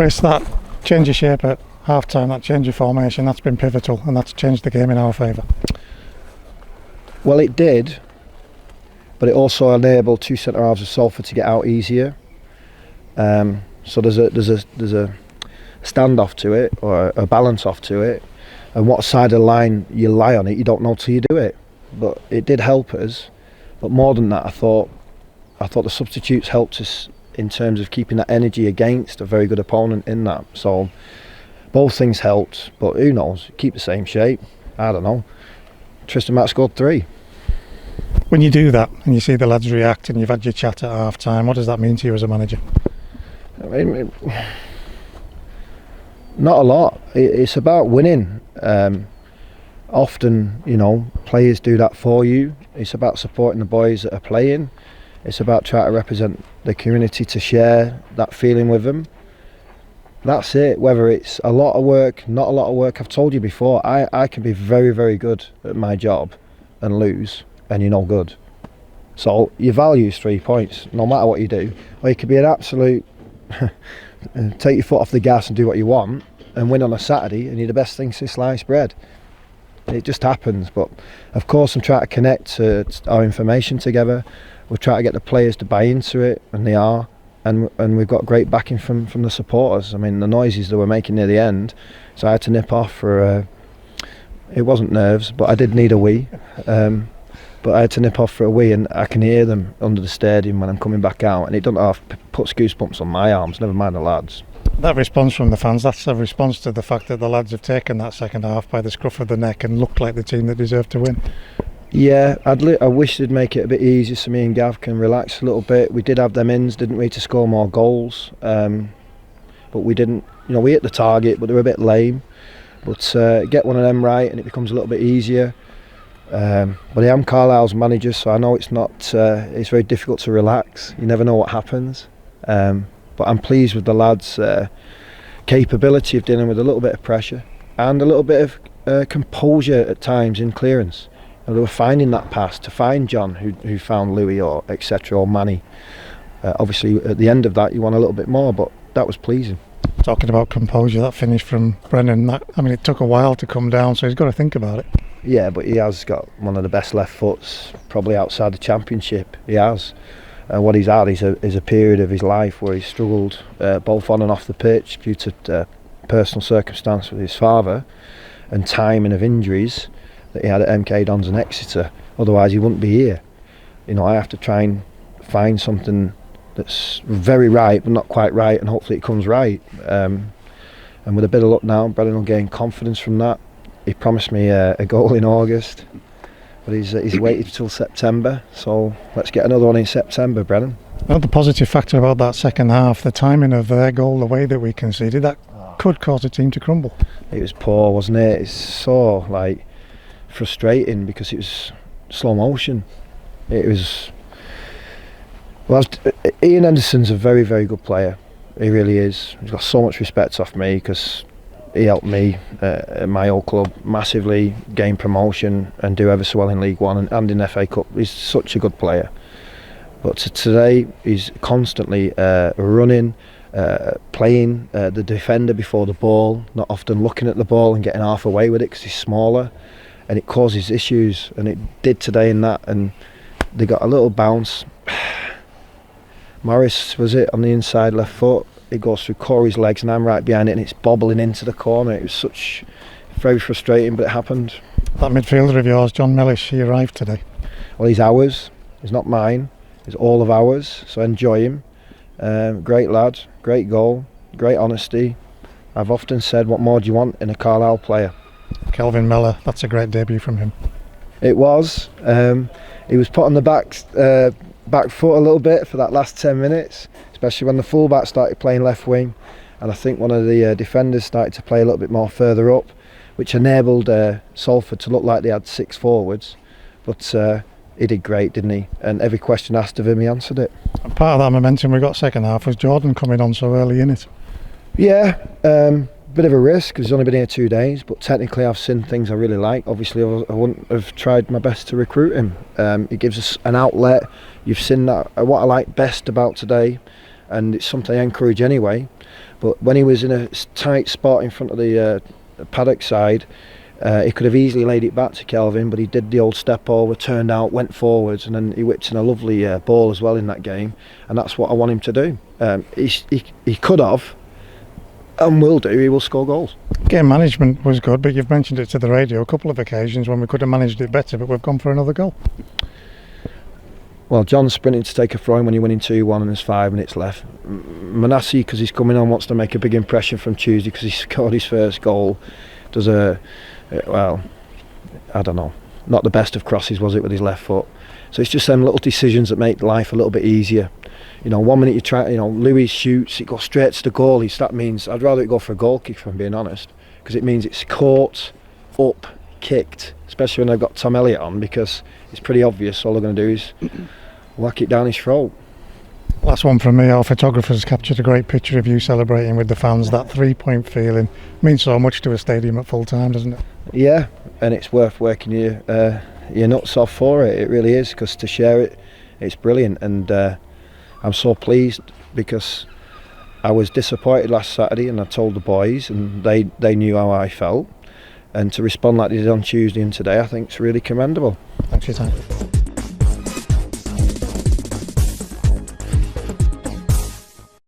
Chris, that change of shape at half-time, that change of formation, that's been pivotal and that's changed the game in our favour. Well, it did, but it also enabled two centre halves of Salford to get out easier. So there's a standoff to it, or a balance off to it, and what side of the line you lie on it, you don't know till you do it. But it did help us. But more than that, I thought the substitutes helped us in terms of keeping that energy against a very good opponent in that. So both things helped, but who knows? Keep the same shape. I don't know. Tristan Matt scored 3. When you do that and you see the lads react and you've had your chat at half time, what does that mean to you as a manager? I mean, not a lot. It's about winning. Often, you know, players do that for you. It's about supporting the boys that are playing. It's about trying to represent the community, to share that feeling with them. That's it. Whether it's a lot of work, not a lot of work, I've told you before, I can be very, very good at my job and lose, and you're no good. So your value is 3 points, no matter what you do. Or you could be an absolute take your foot off the gas and do what you want and win on a Saturday and you're the best thing since sliced bread. It just happens. But of course I'm trying to connect our information together. We're trying to get the players to buy into it, and they are. And we've got great backing from the supporters. I mean, the noises they were making near the end, so I had to nip off for it wasn't nerves, but I did need a wee. But I had to nip off for a wee, and I can hear them under the stadium when I'm coming back out, and it doesn't puts goosebumps on my arms, never mind the lads. That response from the fans, that's a response to the fact that the lads have taken that second half by the scruff of the neck and looked like the team that deserved to win. Yeah, I wish they'd make it a bit easier so me and Gav can relax a little bit. We did have them ins, didn't we, to score more goals, but we didn't. You know, we hit the target, but they were a bit lame. But get one of them right and it becomes a little bit easier. But I am Carlisle's manager, so I know it's not. It's very difficult to relax. You never know what happens. But I'm pleased with the lads' capability of dealing with a little bit of pressure and a little bit of composure at times in clearance. And they were finding that pass to find John, who found Louis, or etc., or Manny. Obviously, at the end of that, you want a little bit more, but that was pleasing. Talking about composure, that finish from Brennan, it took a while to come down, so he's got to think about it. Yeah, but he has got one of the best left foots, probably outside the Championship. He has. What he's had is a period of his life where he's struggled both on and off the pitch due to personal circumstance with his father and timing of injuries that he had at MK Dons and Exeter. Otherwise he wouldn't be here. You know, I have to try and find something that's very right but not quite right, and hopefully it comes right. And with a bit of luck now, Brennan will gain confidence from that. He promised me a goal in August, but he's waited till September, so let's get another one in September, Brennan. Well, the positive factor about that second half, the timing of their goal, the way that we conceded, that could cause a team to crumble. It was poor, wasn't it? It's so frustrating because it was slow motion. It was. Well, Ian Henderson's a very, very good player. He really is. He's got so much respect off me because he helped me at my old club massively gain promotion and do ever so well in League One and in FA Cup. He's such a good player. But today he's constantly running, playing the defender before the ball, not often looking at the ball and getting half away with it because he's smaller, and it causes issues, and it did today in that, and they got a little bounce. Morris was it on the inside left foot. It goes through Corey's legs and I'm right behind it and it's bobbling into the corner. It was very frustrating, but it happened. That midfielder of yours, John Mellish, he arrived today. Well, he's ours. He's not mine. He's all of ours, so enjoy him. Great lad, great goal, great honesty. I've often said, what more do you want in a Carlisle player? Kelvin Mellor, that's a great debut from him. It was. He was put on the back foot a little bit for that last 10 minutes, especially when the fullback started playing left wing, and I think one of the defenders started to play a little bit more further up, which enabled Salford to look like they had 6 forwards. But he did great, didn't he? And every question asked of him, he answered it. And part of that momentum we got second half was Jordan coming on so early in it. Yeah, bit of a risk because he's only been here 2 days, but technically I've seen things I really like. Obviously I wouldn't have tried my best to recruit him. It gives us an outlet. You've seen that. What I like best about today, and it's something I encourage anyway. But when he was in a tight spot in front of the paddock side, he could have easily laid it back to Kelvin, but he did the old step over, turned out, went forwards, and then he whipped in a lovely ball as well in that game, and that's what I want him to do. He could have, and will do, he will score goals. Game management was good, but you've mentioned it to the radio a couple of occasions when we could have managed it better, but we've gone for another goal. Well, John's sprinting to take a throw in when you're winning 2-1 and there's 5 minutes left. Manassi, because he's coming on, wants to make a big impression from Tuesday because he scored his first goal. Does well, I don't know, not the best of crosses, was it, with his left foot? So it's just them little decisions that make life a little bit easier. 1 minute you try, Louis shoots, it goes straight to the goalie. So that means I'd rather it go for a goal kick, if I'm being honest, because it means it's caught, up, kicked, especially when they've got Tom Elliott on, because it's pretty obvious all they're going to do is whack it down his throat. Last one from me. Our photographers captured a great picture of you celebrating with the fans. That 3-point feeling means so much to a stadium at full time, doesn't it? Yeah, and it's worth working your nuts off for it. It really is, because to share it, it's brilliant, and I'm so pleased because I was disappointed last Saturday, and I told the boys, and they knew how I felt, and to respond like they did on Tuesday and today, I think it's really commendable. Thanks for your time.